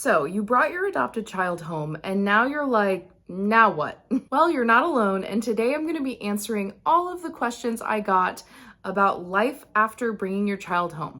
So you brought your adopted child home and now you're like, now what? Well, you're not alone, and today I'm going to be answering all of the questions I got about life after bringing your child home.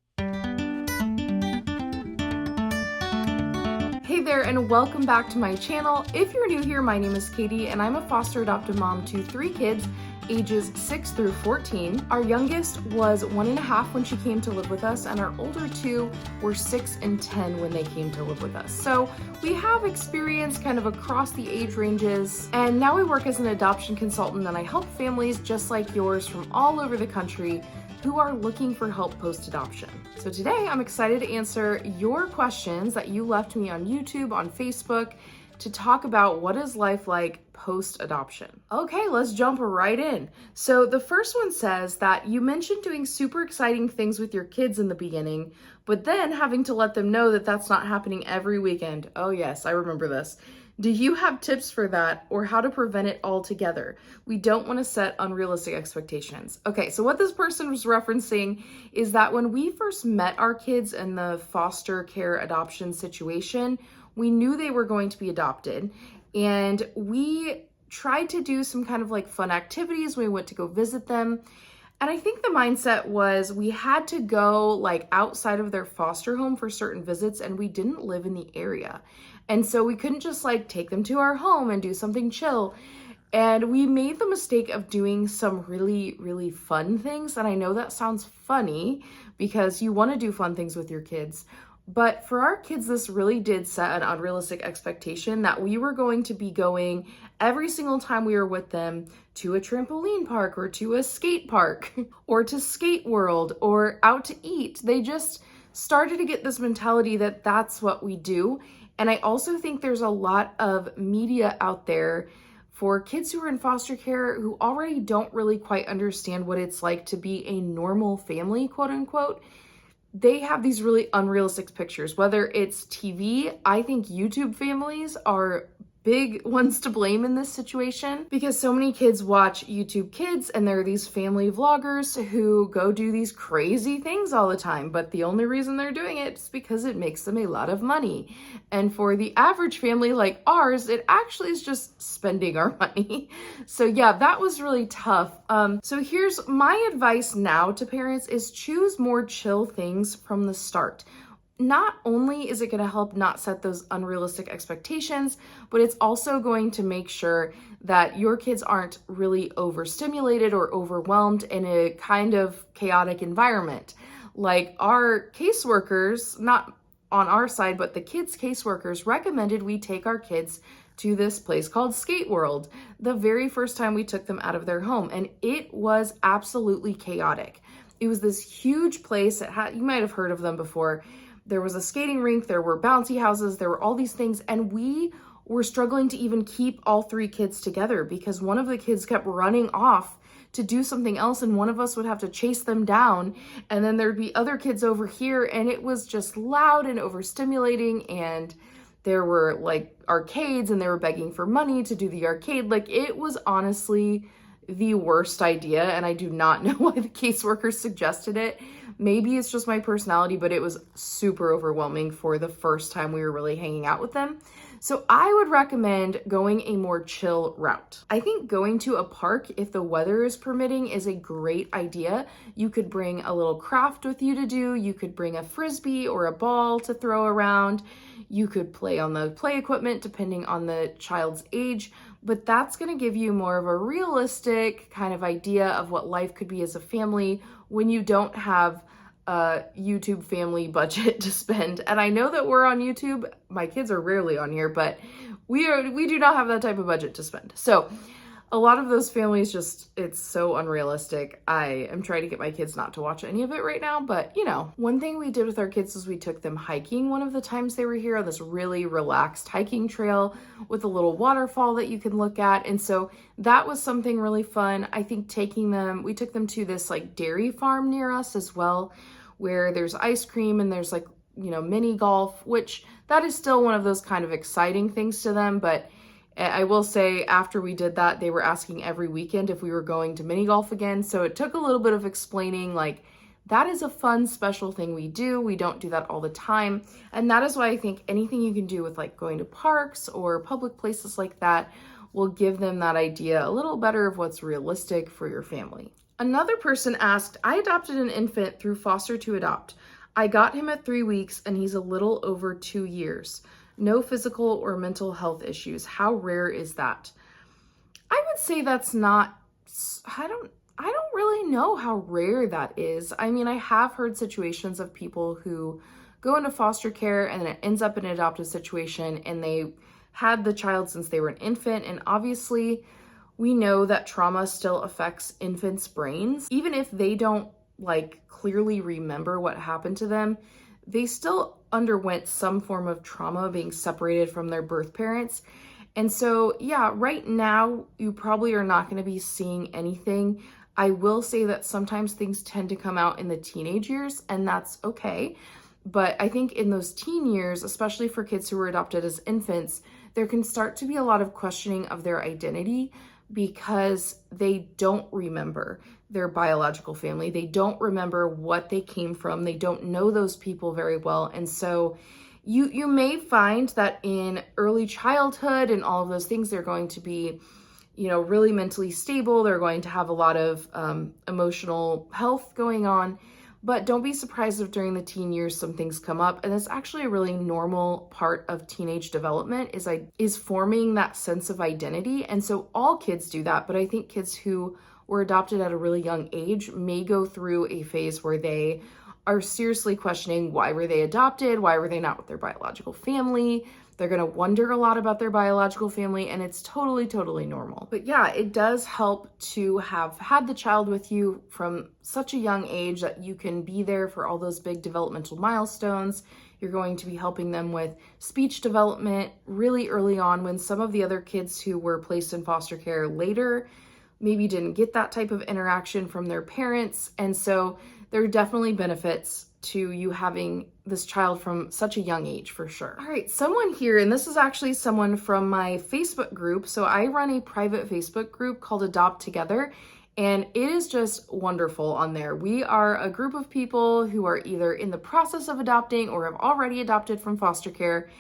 Hey there, and welcome back to my channel. If you're new here, my name is Katie and I'm a foster adoptive mom to 3 kids ages 6 through 14. Our youngest was 1.5 when she came to live with us, and our older 2 were 6 and 10 when they came to live with us. So we have experience kind of across the age ranges, and now I work as an adoption consultant and I help families just like yours from all over the country who are looking for help post-adoption. So today I'm excited to answer your questions that you left me on YouTube, on Facebook, to talk about what is life like post-adoption. Okay, let's jump right in. So the first one says that you mentioned doing super exciting things with your kids in the beginning, but then having to let them know that that's not happening every weekend. Oh yes, I remember this. Do you have tips for that or how to prevent it altogether? We don't want to set unrealistic expectations. Okay, so what this person was referencing is that when we first met our kids in the foster care adoption situation, we knew they were going to be adopted, and we tried to do some kind of like fun activities. We went to go visit them. And I think the mindset was we had to go like outside of their foster home for certain visits, and we didn't live in the area. And so we couldn't just like take them to our home and do something chill. And we made the mistake of doing some really, really fun things. And I know that sounds funny because you want to do fun things with your kids. But for our kids, this really did set an unrealistic expectation that we were going to be going every single time we were with them to a trampoline park or to a skate park or to Skate World or out to eat. They just started to get this mentality that that's what we do. And I also think there's a lot of media out there for kids who are in foster care who already don't really quite understand what it's like to be a normal family, quote unquote. They have these really unrealistic pictures, whether it's TV. I think YouTube families are big ones to blame in this situation because so many kids watch YouTube Kids and there are these family vloggers who go do these crazy things all the time, but the only reason they're doing it is because it makes them a lot of money. And for the average family like ours, it actually is just spending our money. So yeah, that was really tough. So here's my advice now to parents is choose more chill things from the start. Not only is it going to help not set those unrealistic expectations, but it's also going to make sure that your kids aren't really overstimulated or overwhelmed in a kind of chaotic environment. Like our caseworkers, not on our side, but the kids' caseworkers recommended we take our kids to this place called Skate World the very first time we took them out of their home, and it was absolutely chaotic. It was this huge place that had, you might have heard of them before. There was a skating rink, there were bouncy houses, there were all these things, and we were struggling to even keep all 3 kids together because one of the kids kept running off to do something else and one of us would have to chase them down, and then there'd be other kids over here, and it was just loud and overstimulating, and there were like arcades and they were begging for money to do the arcade. Like, it was honestly the worst idea, and I do not know why the caseworkers suggested it. Maybe it's just my personality, but it was super overwhelming for the first time we were really hanging out with them. So I would recommend going a more chill route. I think going to a park, if the weather is permitting, is a great idea. You could bring a little craft with you to do. You could bring a frisbee or a ball to throw around. You could play on the play equipment depending on the child's age, but that's going to give you more of a realistic kind of idea of what life could be as a family when you don't have a YouTube family budget to spend. And I know that we're on YouTube. My kids are rarely on here, but we do not have that type of budget to spend. So a lot of those families just, it's so unrealistic. I am trying to get my kids not to watch any of it right now, but you know, one thing we did with our kids was we took them hiking one of the times they were here on this really relaxed hiking trail with a little waterfall that you can look at. And so that was something really fun. I think we took them to this like dairy farm near us as well, where there's ice cream and there's like, you know, mini golf, which that is still one of those kind of exciting things to them. But I will say after we did that, they were asking every weekend if we were going to mini golf again. So it took a little bit of explaining like that is a fun, special thing we do. We don't do that all the time. And that is why I think anything you can do with like going to parks or public places like that will give them that idea a little better of what's realistic for your family. Another person asked, I adopted an infant through foster to adopt. I got him at 3 weeks and he's a little over 2 years. No physical or mental health issues. How rare is that? I would say that's not, I don't really know how rare that is. I mean, I have heard situations of people who go into foster care and then it ends up in an adoptive situation and they had the child since they were an infant. And obviously we know that trauma still affects infants' brains. Even if they don't like clearly remember what happened to them, they still underwent some form of trauma being separated from their birth parents. And so, yeah, right now, you probably are not going to be seeing anything. I will say that sometimes things tend to come out in the teenage years, and that's okay. But I think in those teen years, especially for kids who were adopted as infants, there can start to be a lot of questioning of their identity because they don't remember their biological family. They don't remember what they came from. They don't know those people very well. And so you may find that in early childhood and all of those things, they're going to be, really mentally stable. They're going to have a lot of emotional health going on. But don't be surprised if during the teen years some things come up. And it's actually a really normal part of teenage development is forming that sense of identity. And so all kids do that. But I think kids who were adopted at a really young age may go through a phase where they are seriously questioning, why were they adopted? Why were they not with their biological family? They're going to wonder a lot about their biological family, and it's totally, totally normal. But yeah, it does help to have had the child with you from such a young age that you can be there for all those big developmental milestones. You're going to be helping them with speech development really early on, when some of the other kids who were placed in foster care later maybe didn't get that type of interaction from their parents. And so there are definitely benefits to you having this child from such a young age, for sure. All right, someone here, and this is actually someone from my Facebook group. So I run a private Facebook group called Adopt Together, and it is just wonderful on there. We are a group of people who are either in the process of adopting or have already adopted from foster care,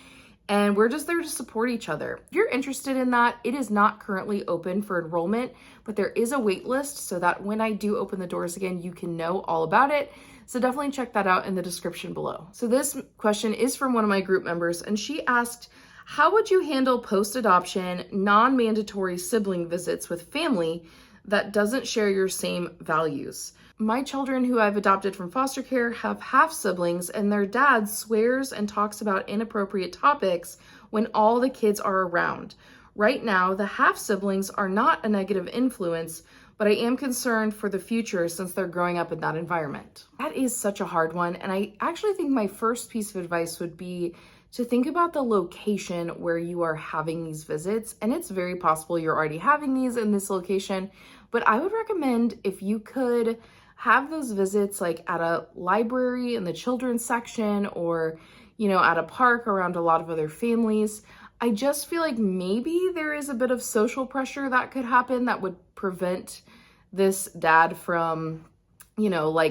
and we're just there to support each other. If you're interested in that, it is not currently open for enrollment, but there is a wait list so that when I do open the doors again, you can know all about it. So definitely check that out in the description below. So this question is from one of my group members, and she asked, how would you handle post-adoption, non-mandatory sibling visits with family that doesn't share your same values? My children who I've adopted from foster care have half siblings, and their dad swears and talks about inappropriate topics when all the kids are around. Right now, the half siblings are not a negative influence, but I am concerned for the future since they're growing up in that environment. That is such a hard one, and I actually think my first piece of advice would be to think about the location where you are having these visits. And it's very possible you're already having these in this location, but I would recommend if you could have those visits like at a library in the children's section, or, at a park around a lot of other families. I just feel like maybe there is a bit of social pressure that could happen that would prevent this dad from,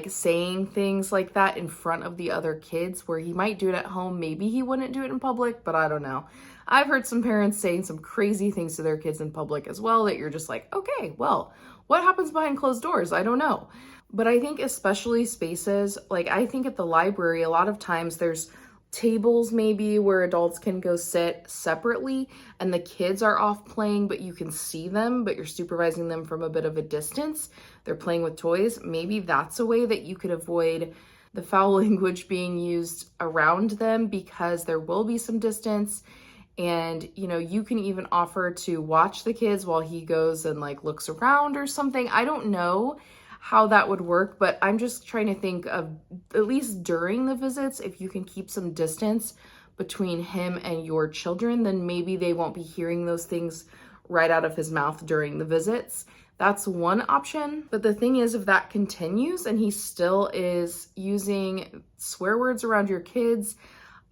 saying things like that in front of the other kids, where he might do it at home. Maybe he wouldn't do it in public, but I don't know. I've heard some parents saying some crazy things to their kids in public as well that you're just like, okay, well, what happens behind closed doors? I don't know. But I think especially spaces, like I think at the library, a lot of times there's tables maybe where adults can go sit separately and the kids are off playing, but you can see them, but you're supervising them from a bit of a distance. They're playing with toys. Maybe that's a way that you could avoid the foul language being used around them, because there will be some distance. And, you can even offer to watch the kids while he goes and looks around or something. I don't know how that would work, but I'm just trying to think of, at least during the visits, if you can keep some distance between him and your children, then maybe they won't be hearing those things right out of his mouth during the visits. That's one option. But the thing is, if that continues and he still is using swear words around your kids,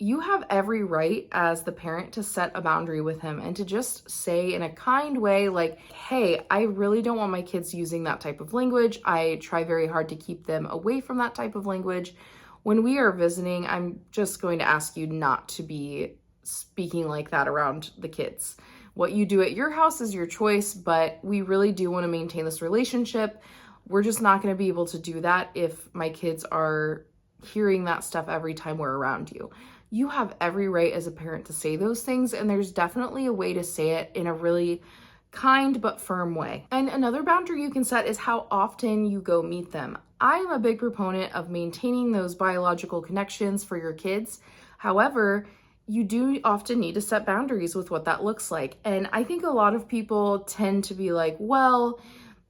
you have every right as the parent to set a boundary with him and to just say in a kind way, like, hey, I really don't want my kids using that type of language. I try very hard to keep them away from that type of language. When we are visiting, I'm just going to ask you not to be speaking like that around the kids. What you do at your house is your choice, but we really do want to maintain this relationship. We're just not going to be able to do that if my kids are hearing that stuff every time we're around you. You have every right as a parent to say those things, and there's definitely a way to say it in a really kind but firm way. And another boundary you can set is how often you go meet them. I'm a big proponent of maintaining those biological connections for your kids. However, you do often need to set boundaries with what that looks like. And I think a lot of people tend to be like, well,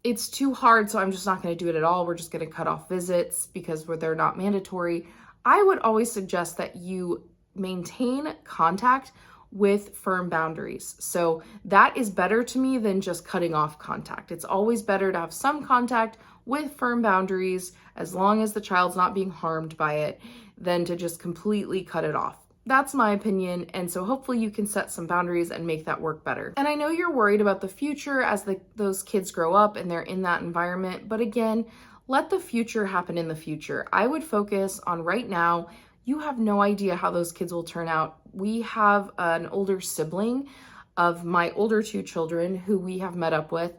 it's too hard, so I'm just not going to do it at all. We're just going to cut off visits because they're not mandatory. I would always suggest that you maintain contact with firm boundaries. So that is better to me than just cutting off contact. It's always better to have some contact with firm boundaries as long as the child's not being harmed by it than to just completely cut it off. That's my opinion, and so hopefully you can set some boundaries and make that work better. And I know you're worried about the future as those kids grow up and they're in that environment, but again, let the future happen in the future. I would focus on right now. You have no idea how those kids will turn out. We have an older sibling of my older two children who we have met up with,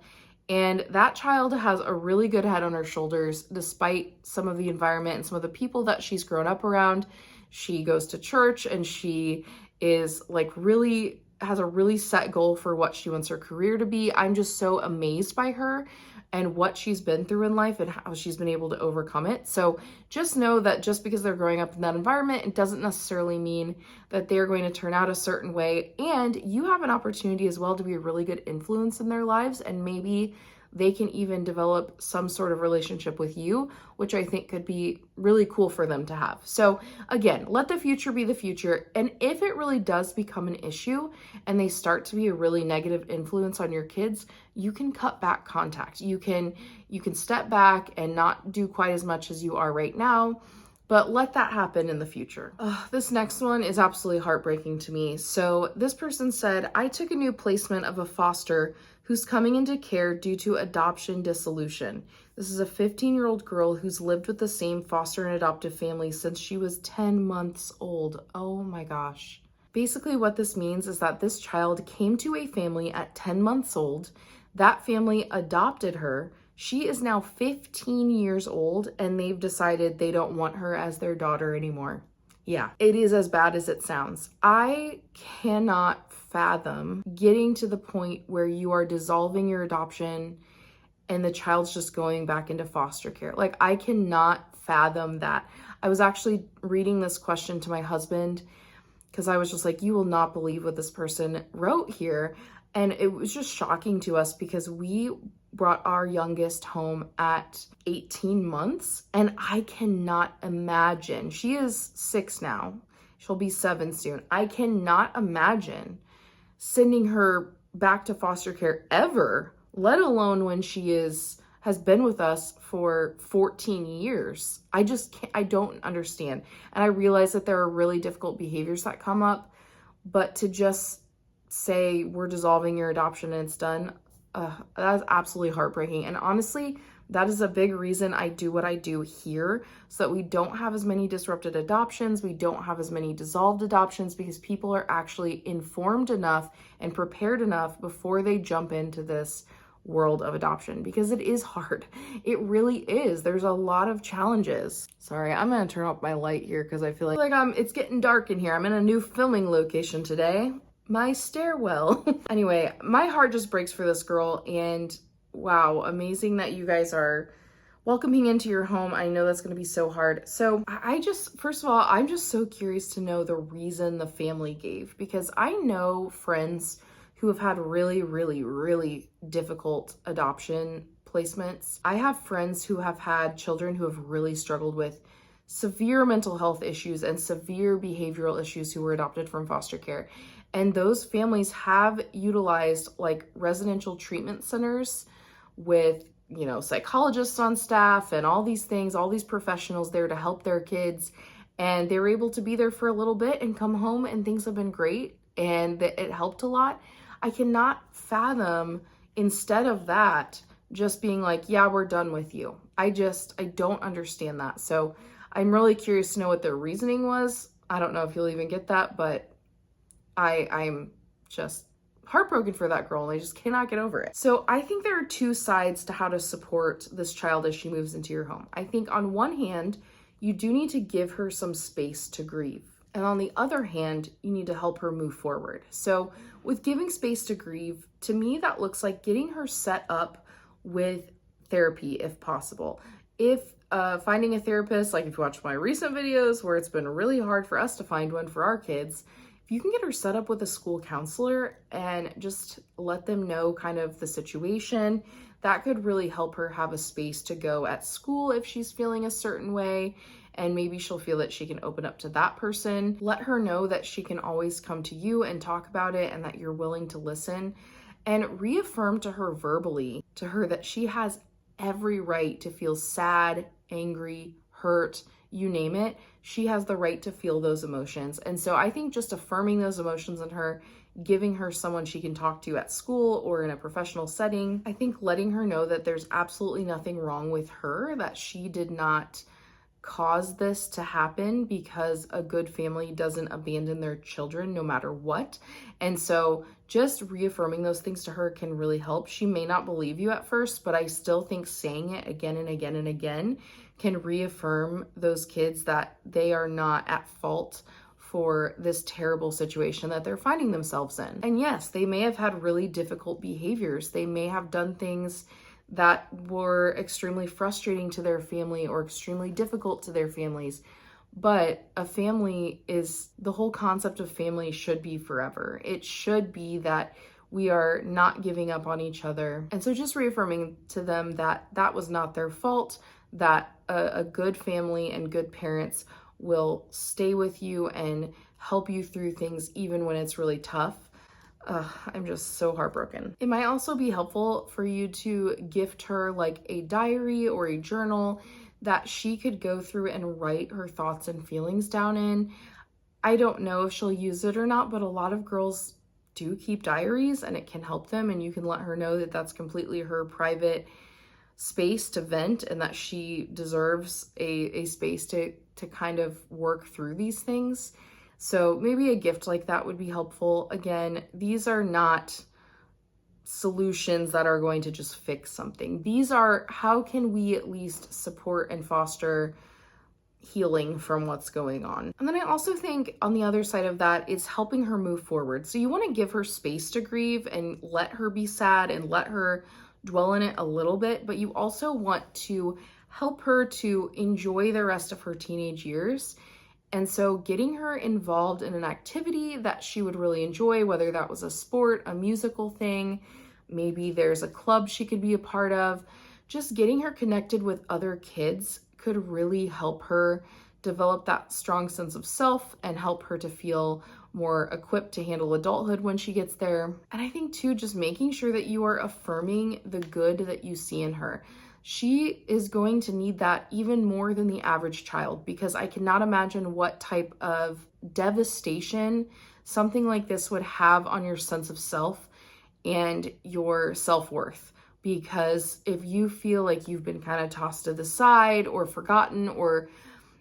and that child has a really good head on her shoulders despite some of the environment and some of the people that she's grown up around. She goes to church and she is like really has a really set goal for what she wants her career to be. I'm just so amazed by her and what she's been through in life and how she's been able to overcome it. So just know that just because they're growing up in that environment, it doesn't necessarily mean that they're going to turn out a certain way. And you have an opportunity as well to be a really good influence in their lives, and maybe they can even develop some sort of relationship with you, which I think could be really cool for them to have. So again, let the future be the future. And if it really does become an issue and they start to be a really negative influence on your kids, you can cut back contact. You can step back and not do quite as much as you are right now, but let that happen in the future. This next one is absolutely heartbreaking to me. So this person said, I took a new placement of a foster who's coming into care due to adoption dissolution. This is a 15-year-old girl who's lived with the same foster and adoptive family since she was 10 months old. Oh my gosh. Basically what this means is that this child came to a family at 10 months old. That family adopted her. She is now 15 years old and they've decided they don't want her as their daughter anymore. Yeah, it is as bad as it sounds. I cannot fathom getting to the point where you are dissolving your adoption and the child's just going back into foster care. Like, I cannot fathom that. I was actually reading this question to my husband because I was just like, you will not believe what this person wrote here. And it was just shocking to us because we brought our youngest home at 18 months. And I cannot imagine, she is 6 now. She'll be 7 soon. I cannot imagine sending her back to foster care ever, let alone when she has been with us for 14 years. I just can't, I don't understand. And I realize that there are really difficult behaviors that come up, but to just say we're dissolving your adoption and it's done, that is absolutely heartbreaking. And honestly, that is a big reason I do what I do here, so that we don't have as many disrupted adoptions, we don't have as many dissolved adoptions, because people are actually informed enough and prepared enough before they jump into this world of adoption, because it is hard. It really is. There's a lot of challenges. Sorry, I'm gonna turn up my light here because I feel like it's getting dark in here. I'm in a new filming location today. My stairwell. Anyway, my heart just breaks for this girl, and wow, amazing that you guys are welcoming into your home. I know that's going to be so hard. So first of all, I'm just so curious to know the reason the family gave, because I know friends who have had really, really, really difficult adoption placements. I have friends who have had children who have really struggled with severe mental health issues and severe behavioral issues who were adopted from foster care. And those families have utilized like residential treatment centers with, psychologists on staff and all these things, all these professionals there to help their kids. and they were able to be there for a little bit and come home and things have been great and that it helped a lot. I cannot fathom, instead of that, just being like, yeah, we're done with you. I don't understand that. So I'm really curious to know what their reasoning was. I don't know if you'll even get that, but I'm just heartbroken for that girl and I just cannot get over it. So I think there are two sides to how to support this child as she moves into your home. I think on one hand, you do need to give her some space to grieve. And on the other hand, you need to help her move forward. So with giving space to grieve, to me, that looks like getting her set up with therapy if possible. If finding a therapist, like if you watch my recent videos where it's been really hard for us to find one for our kids, if you can get her set up with a school counselor and just let them know kind of the situation, that could really help her have a space to go at school if she's feeling a certain way. And maybe she'll feel that she can open up to that person. Let her know that she can always come to you and talk about it and that you're willing to listen. And reaffirm to her verbally, to her, that she has every right to feel sad, angry, hurt, you name it. She has the right to feel those emotions. And so I think just affirming those emotions in her, giving her someone she can talk to at school or in a professional setting, I think letting her know that there's absolutely nothing wrong with her, that she did not cause this to happen, because a good family doesn't abandon their children no matter what. And so just reaffirming those things to her can really help. She may not believe you at first, but I still think saying it again and again and again can reaffirm those kids that they are not at fault for this terrible situation that they're finding themselves in. And yes, they may have had really difficult behaviors. They may have done things that were extremely frustrating to their family or extremely difficult to their families. But a family is, the whole concept of family should be forever. It should be that we are not giving up on each other. And so just reaffirming to them that that was not their fault, that a good family and good parents will stay with you and help you through things even when it's really tough. I'm just so heartbroken. It might also be helpful for you to gift her like a diary or a journal that she could go through and write her thoughts and feelings down in. I don't know if she'll use it or not, but a lot of girls do keep diaries and it can help them, and you can let her know that that's completely her private space to vent and that she deserves a space to kind of work through these things. So maybe a gift like that would be helpful. Again, these are not solutions that are going to just fix something. These are, how can we at least support and foster healing from what's going on? And then I also think on the other side of that is helping her move forward. So you want to give her space to grieve and let her be sad and let her dwell in it a little bit, but you also want to help her to enjoy the rest of her teenage years. And so getting her involved in an activity that she would really enjoy, whether that was a sport, a musical thing, maybe there's a club she could be a part of, just getting her connected with other kids could really help her develop that strong sense of self and help her to feel more equipped to handle adulthood when she gets there. And I think too, just making sure that you are affirming the good that you see in her. She is going to need that even more than the average child, because I cannot imagine what type of devastation something like this would have on your sense of self and your self-worth. Because if you feel like you've been kind of tossed to the side or forgotten, or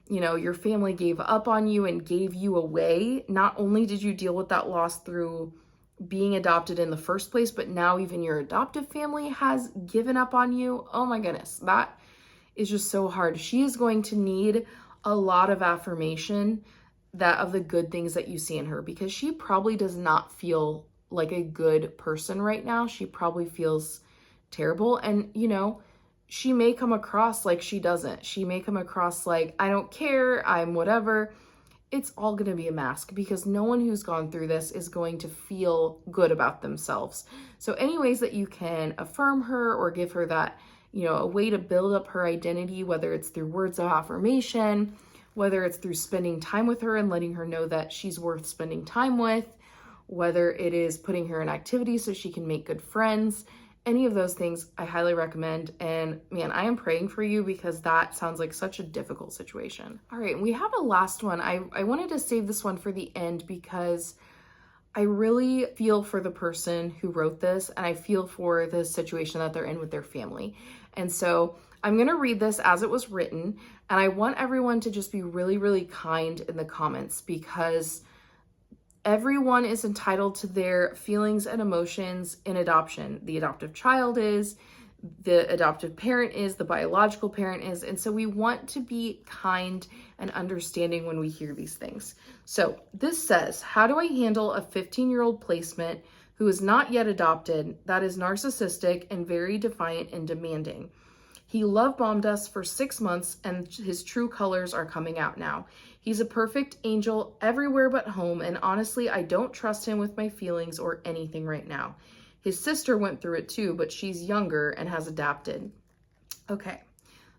your family gave up on you and gave you away, not only did you deal with that loss through being adopted in the first place, but now even your adoptive family has given up on you. Oh my goodness, that is just so hard. She is going to need a lot of affirmation of the good things that you see in her, because she probably does not feel like a good person right now. She probably feels terrible. And she may come across like she doesn't. She may come across like, I don't care, I'm whatever. It's all going to be a mask, because no one who's gone through this is going to feel good about themselves. So any ways that you can affirm her or give her that, a way to build up her identity, whether it's through words of affirmation, whether it's through spending time with her and letting her know that she's worth spending time with, whether it is putting her in activities so she can make good friends, any of those things, I highly recommend. And man, I am praying for you because that sounds like such a difficult situation. All right, and we have a last one. I wanted to save this one for the end because I really feel for the person who wrote this, and I feel for the situation that they're in with their family. And so I'm going to read this as it was written, and I want everyone to just be really, really kind in the comments because everyone is entitled to their feelings and emotions in adoption. The adoptive child is, the adoptive parent is, the biological parent is, and so we want to be kind and understanding when we hear these things. So this says, how do I handle a 15-year-old placement who is not yet adopted, that is narcissistic and very defiant and demanding? He love bombed us for 6 months and his true colors are coming out now. He's a perfect angel everywhere but home, and honestly, I don't trust him with my feelings or anything right now. His sister went through it too, but she's younger and has adapted. Okay,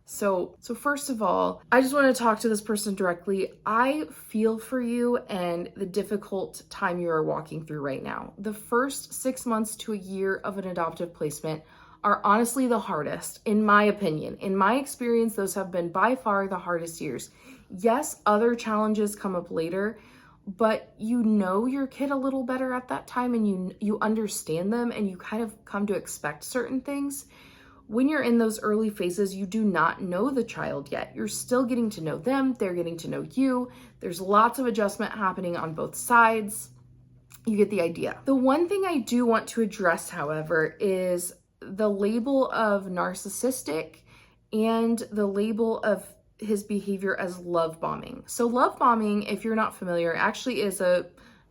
so first of all, I just want to talk to this person directly. I feel for you and the difficult time you are walking through right now. The first 6 months to a year of an adoptive placement are honestly the hardest, in my opinion. In my experience, those have been by far the hardest years. Yes, other challenges come up later, but you know your kid a little better at that time and you understand them and you kind of come to expect certain things. When you're in those early phases, you do not know the child yet. You're still getting to know them. They're getting to know you. There's lots of adjustment happening on both sides. You get the idea. The one thing I do want to address, however, is the label of narcissistic and the label of his behavior as love bombing. So love bombing, if you're not familiar, actually is a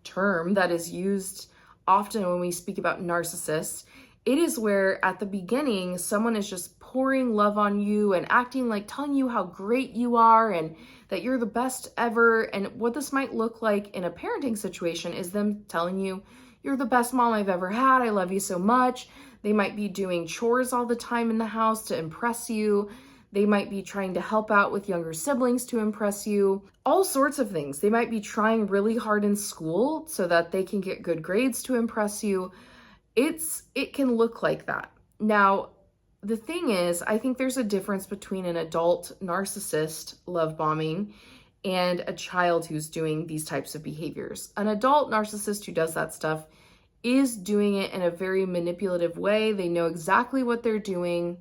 term that is used often when we speak about narcissists. It is where at the beginning, someone is just pouring love on you and acting like telling you how great you are and that you're the best ever. And what this might look like in a parenting situation is them telling you, you're the best mom I've ever had. I love you so much. They might be doing chores all the time in the house to impress you. They might be trying to help out with younger siblings to impress you. All sorts of things. They might be trying really hard in school so that they can get good grades to impress you. It can look like that. Now, the thing is, I think there's a difference between an adult narcissist love bombing and a child who's doing these types of behaviors. An adult narcissist who does that stuff is doing it in a very manipulative way. They know exactly what they're doing,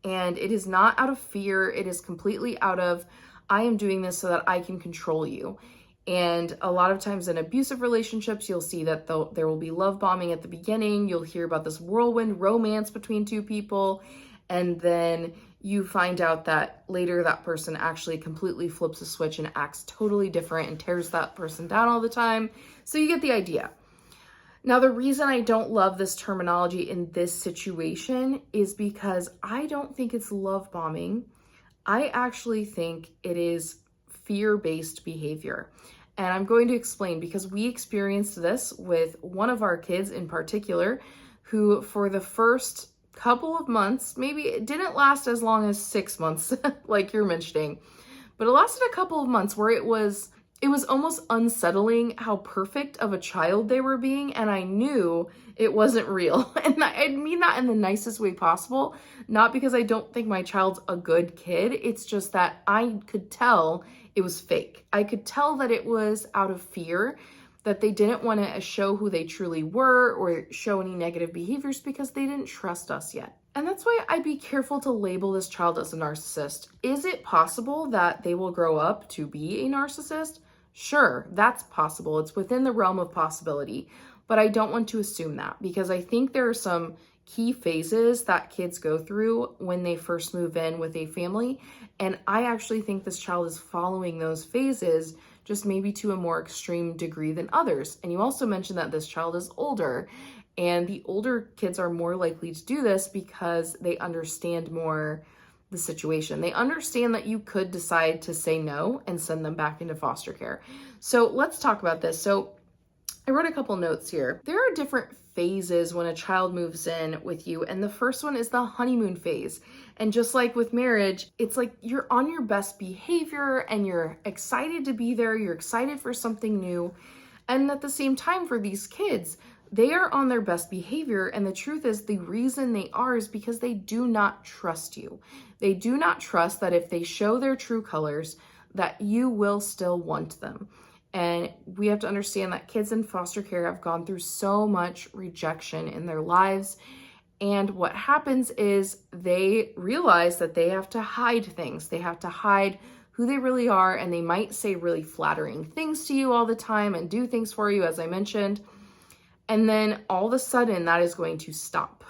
and it is not out of fear. It is completely out of, I am doing this so that I can control you. And a lot of times in abusive relationships, you'll see that there will be love bombing at the beginning. You'll hear about this whirlwind romance between two people, and then you find out that later that person actually completely flips a switch and acts totally different and tears that person down all the time. So you get the idea. Now, the reason I don't love this terminology in this situation is because I don't think it's love bombing. I actually think it is fear-based behavior. And I'm going to explain because we experienced this with one of our kids in particular, who for the first couple of months, maybe it didn't last as long as 6 months, like you're mentioning, but it lasted a couple of months where it was almost unsettling how perfect of a child they were being, and I knew it wasn't real. And I mean that in the nicest way possible, not because I don't think my child's a good kid. It's just that I could tell it was fake. I could tell that it was out of fear, that they didn't want to show who they truly were or show any negative behaviors because they didn't trust us yet. And that's why I'd be careful to label this child as a narcissist. Is it possible that they will grow up to be a narcissist? Sure, that's possible. It's within the realm of possibility, but I don't want to assume that because I think there are some key phases that kids go through when they first move in with a family. And I actually think this child is following those phases, just maybe to a more extreme degree than others. And you also mentioned that this child is older, and the older kids are more likely to do this because they understand more the situation. They understand that you could decide to say no and send them back into foster care. So let's talk about this. So I wrote a couple notes here. There are different phases when a child moves in with you, and the first one is the honeymoon phase. And just like with marriage, it's like you're on your best behavior and you're excited to be there, you're excited for something new. And at the same time, for these kids, They are on their best behavior, and the truth is the reason they are is because they do not trust you. They do not trust that if they show their true colors, that you will still want them. And we have to understand that kids in foster care have gone through so much rejection in their lives. And what happens is they realize that they have to hide things. They have to hide who they really are, and they might say really flattering things to you all the time and do things for you, as I mentioned. And then all of a sudden that is going to stop.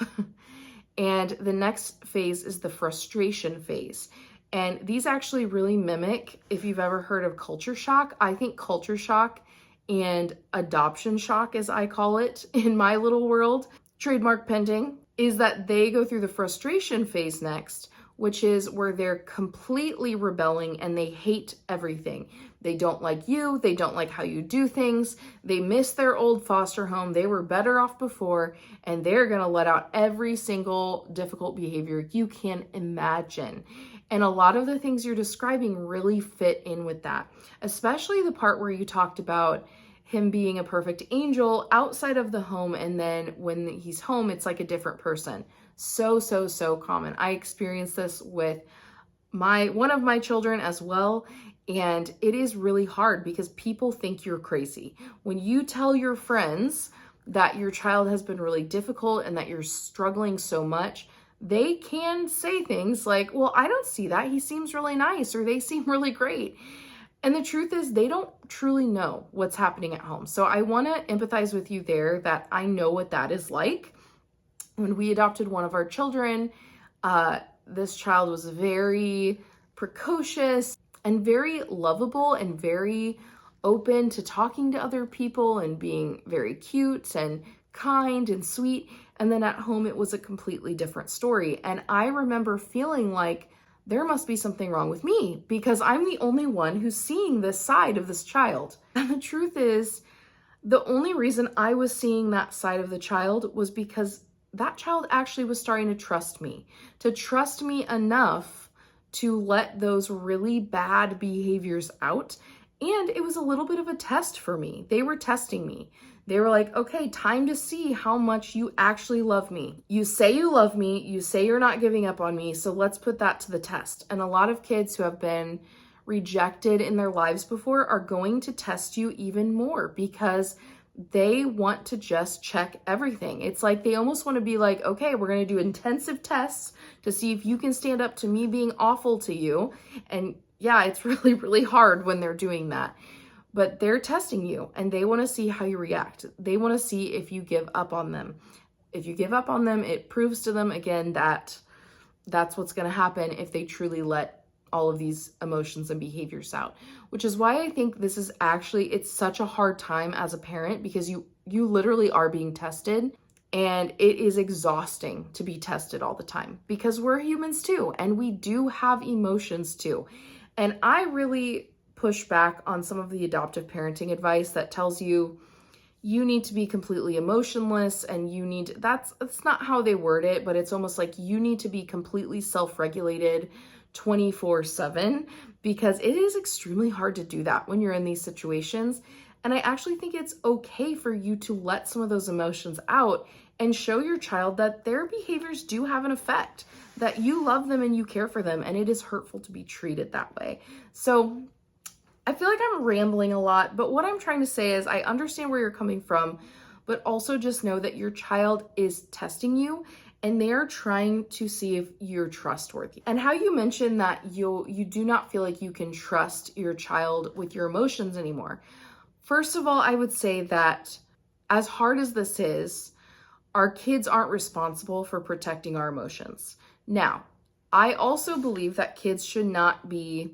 And the next phase is the frustration phase. And these actually really mimic, if you've ever heard of culture shock. I think culture shock and adoption shock, as I call it in my little world, trademark pending, is that they go through the frustration phase next, which is where they're completely rebelling and they hate everything. They don't like you. They don't like how you do things. They miss their old foster home. They were better off before, and they're going to let out every single difficult behavior you can imagine. And a lot of the things you're describing really fit in with that, especially the part where you talked about him being a perfect angel outside of the home, and then when he's home, it's like a different person. So common. I experienced this with one of my children as well, and it is really hard because people think you're crazy. When you tell your friends that your child has been really difficult and that you're struggling so much, they can say things like, well, I don't see that. He seems really nice, or they seem really great. And the truth is they don't truly know what's happening at home. So I want to empathize with you there, that I know what that is like. When we adopted one of our children, this child was very precocious and very lovable and very open to talking to other people and being very cute and kind and sweet. And then at home, it was a completely different story. And I remember feeling like there must be something wrong with me because I'm the only one who's seeing this side of this child. And the truth is, the only reason I was seeing that side of the child was because that child actually was starting to trust me enough to let those really bad behaviors out. And it was a little bit of a test for me. They were testing me. They were like, okay, time to see how much you actually love me. You say you love me. You say you're not giving up on me. So let's put that to the test. And a lot of kids who have been rejected in their lives before are going to test you even more because they want to just check everything. It's like they almost want to be like, okay, we're going to do intensive tests to see if you can stand up to me being awful to you. And yeah, it's really, really hard when they're doing that. But they're testing you and they want to see how you react. They want to see if you give up on them. If you give up on them, it proves to them again that that's what's going to happen if they truly let all of these emotions and behaviors out, which is why I think this is actually, it's such a hard time as a parent because you literally are being tested, and it is exhausting to be tested all the time because we're humans too, and we do have emotions too. And I really push back on some of the adoptive parenting advice that tells you you need to be completely emotionless and that's not how they word it, but it's almost like you need to be completely self-regulated 24/7, because it is extremely hard to do that when you're in these situations. And I actually think it's okay for you to let some of those emotions out and show your child that their behaviors do have an effect, that you love them and you care for them, and it is hurtful to be treated that way. So I feel like I'm rambling a lot, but what I'm trying to say is I understand where you're coming from, but also just know that your child is testing you and they are trying to see if you're trustworthy. And how you mentioned that you do not feel like you can trust your child with your emotions anymore. First of all, I would say that as hard as this is, our kids aren't responsible for protecting our emotions. Now, I also believe that kids should not be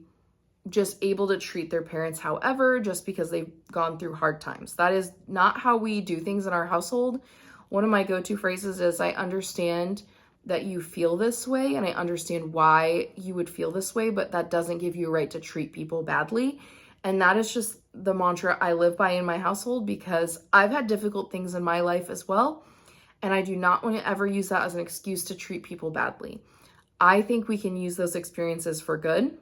just able to treat their parents however, just because they've gone through hard times. That is not how we do things in our household. One of my go-to phrases is, I understand that you feel this way and I understand why you would feel this way, but that doesn't give you a right to treat people badly. And that is just the mantra I live by in my household, because I've had difficult things in my life as well. And I do not want to ever use that as an excuse to treat people badly. I think we can use those experiences for good.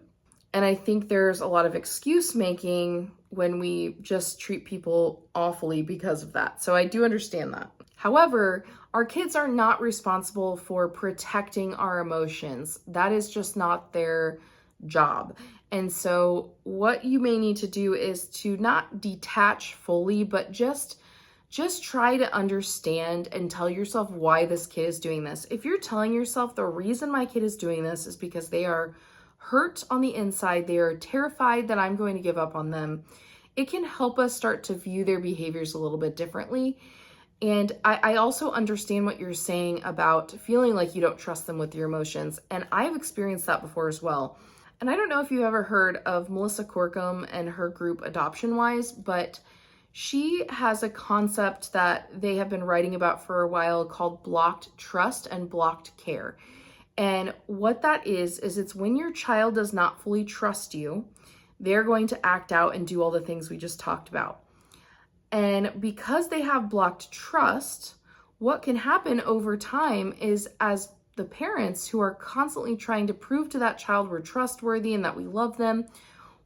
And I think there's a lot of excuse making when we just treat people awfully because of that. So I do understand that. However, our kids are not responsible for protecting our emotions. That is just not their job. And so what you may need to do is to not detach fully, but just try to understand and tell yourself why this kid is doing this. If you're telling yourself the reason my kid is doing this is because they are hurt on the inside, they are terrified that I'm going to give up on them, it can help us start to view their behaviors a little bit differently. And I also understand what you're saying about feeling like you don't trust them with your emotions. And I've experienced that before as well. And I don't know if you ever heard of Melissa Corkum and her group Adoption Wise, but she has a concept that they have been writing about for a while called blocked trust and blocked care. And what that is it's when your child does not fully trust you, they're going to act out and do all the things we just talked about. And because they have blocked trust, what can happen over time is, as the parents who are constantly trying to prove to that child we're trustworthy and that we love them,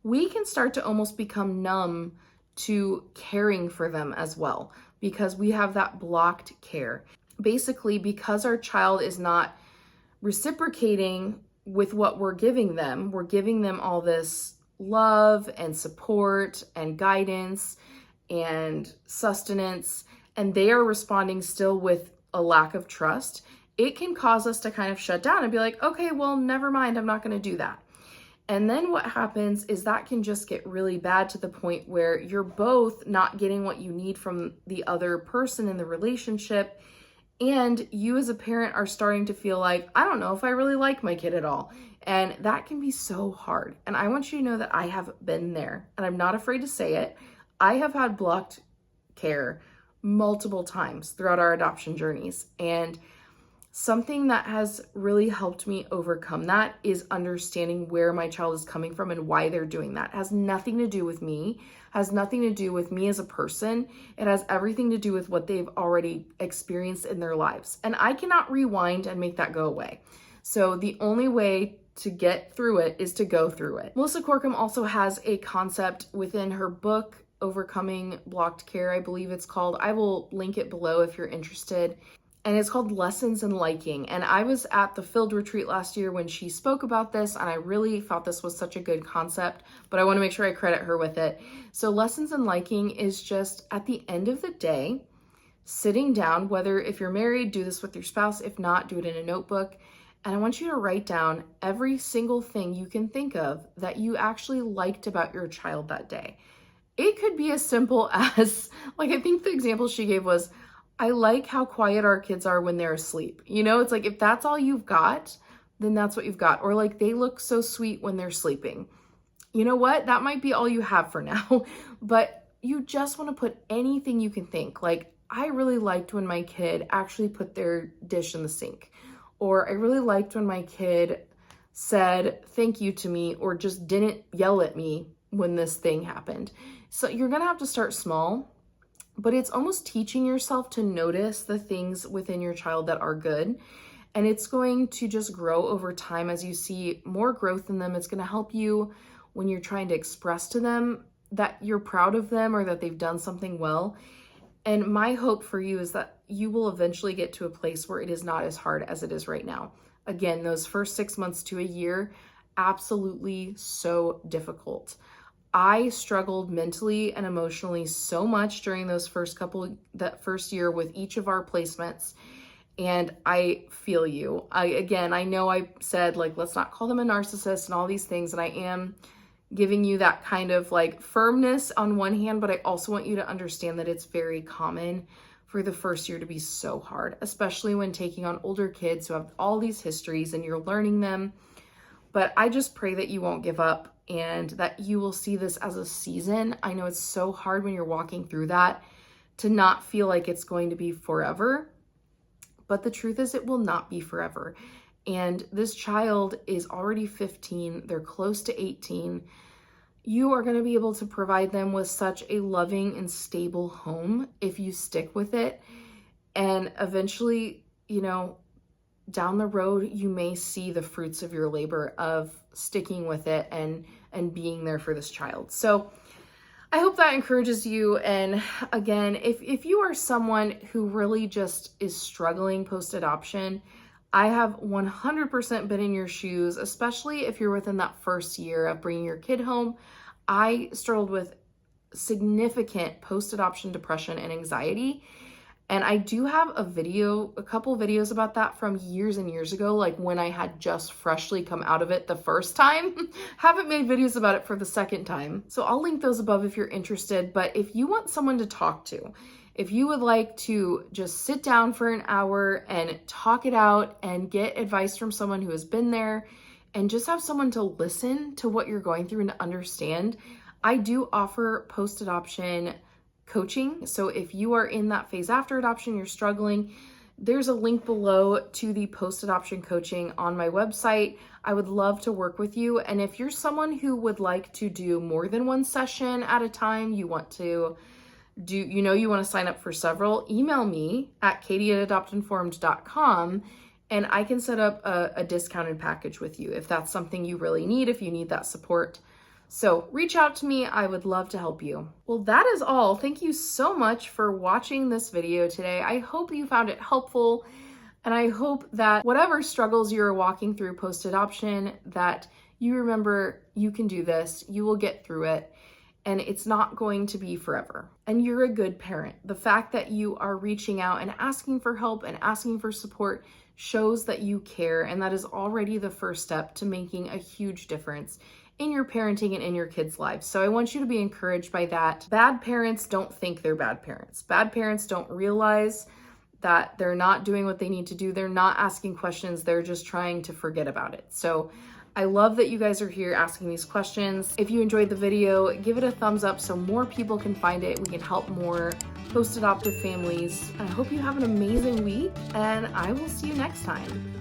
we can start to almost become numb to caring for them as well, because we have that blocked care. Basically, because our child is not reciprocating with what we're giving them all this love and support and guidance and sustenance, and they are responding still with a lack of trust, it can cause us to kind of shut down and be like, okay, well, never mind, I'm not going to do that. And then what happens is that can just get really bad to the point where you're both not getting what you need from the other person in the relationship. And you as a parent are starting to feel like, I don't know if I really like my kid at all. And that can be so hard. And I want you to know that I have been there, and I'm not afraid to say it. I have had blocked care multiple times throughout our adoption journeys. And something that has really helped me overcome that is understanding where my child is coming from and why they're doing that. It has nothing to do with me, has nothing to do with me as a person. It has everything to do with what they've already experienced in their lives. And I cannot rewind and make that go away. So the only way to get through it is to go through it. Melissa Corkum also has a concept within her book, Overcoming Blocked Care, I believe it's called. I will link it below if you're interested. And it's called Lessons in Liking. And I was at the Field Retreat last year when she spoke about this, and I really thought this was such a good concept, but I want to make sure I credit her with it. So Lessons in Liking is just, at the end of the day, sitting down, whether if you're married, do this with your spouse. If not, do it in a notebook. And I want you to write down every single thing you can think of that you actually liked about your child that day. It could be as simple as, like, I think the example she gave was, I like how quiet our kids are when they're asleep. You know, it's like, if that's all you've got, then that's what you've got. Or like, they look so sweet when they're sleeping. You know what? That might be all you have for now, but you just want to put anything you can think. Like, I really liked when my kid actually put their dish in the sink. Or I really liked when my kid said thank you to me, or just didn't yell at me when this thing happened. So you're going to have to start small. But it's almost teaching yourself to notice the things within your child that are good. And it's going to just grow over time as you see more growth in them. It's going to help you when you're trying to express to them that you're proud of them or that they've done something well. And my hope for you is that you will eventually get to a place where it is not as hard as it is right now. Again, those first 6 months to a year, absolutely so difficult. I struggled mentally and emotionally so much during that first year with each of our placements. And I feel you. I know I said, like, let's not call them a narcissist and all these things. And I am giving you that kind of like firmness on one hand, but I also want you to understand that it's very common for the first year to be so hard, especially when taking on older kids who have all these histories and you're learning them. But I just pray that you won't give up and that you will see this as a season. I know it's so hard when you're walking through that to not feel like it's going to be forever, but the truth is it will not be forever. And this child is already 15, they're close to 18. You are going to be able to provide them with such a loving and stable home if you stick with it. And eventually, you know, down the road, you may see the fruits of your labor of sticking with it and and being there for this child. So I hope that encourages you. And again, if you are someone who really just is struggling post-adoption, I have 100% been in your shoes, especially if you're within that first year of bringing your kid home. I struggled with significant post-adoption depression and anxiety. And I do have a couple videos about that from years and years ago, like when I had just freshly come out of it the first time. Haven't made videos about it for the second time. So I'll link those above if you're interested. But if you want someone to talk to, if you would like to just sit down for an hour and talk it out and get advice from someone who has been there and just have someone to listen to what you're going through and to understand, I do offer post-adoption coaching. So if you are in that phase after adoption, you're struggling, there's a link below to the post-adoption coaching on my website. I would love to work with you. And if you're someone who would like to do more than one session at a time, you want to sign up for several, email me at katie@adoptinformed.com and I can set up a discounted package with you if that's something you really need, if you need that support. So reach out to me. I would love to help you. Well, that is all. Thank you so much for watching this video today. I hope you found it helpful, and I hope that whatever struggles you're walking through post-adoption, that you remember you can do this, you will get through it, and it's not going to be forever. And you're a good parent. The fact that you are reaching out and asking for help and asking for support shows that you care, and that is already the first step to making a huge difference in your parenting and in your kids' lives. So I want you to be encouraged by that. Bad parents don't think they're bad parents. Bad parents don't realize that they're not doing what they need to do. They're not asking questions. They're just trying to forget about it. So I love that you guys are here asking these questions. If you enjoyed the video, give it a thumbs up so more people can find it. We can help more post-adoptive families. I hope you have an amazing week, and I will see you next time.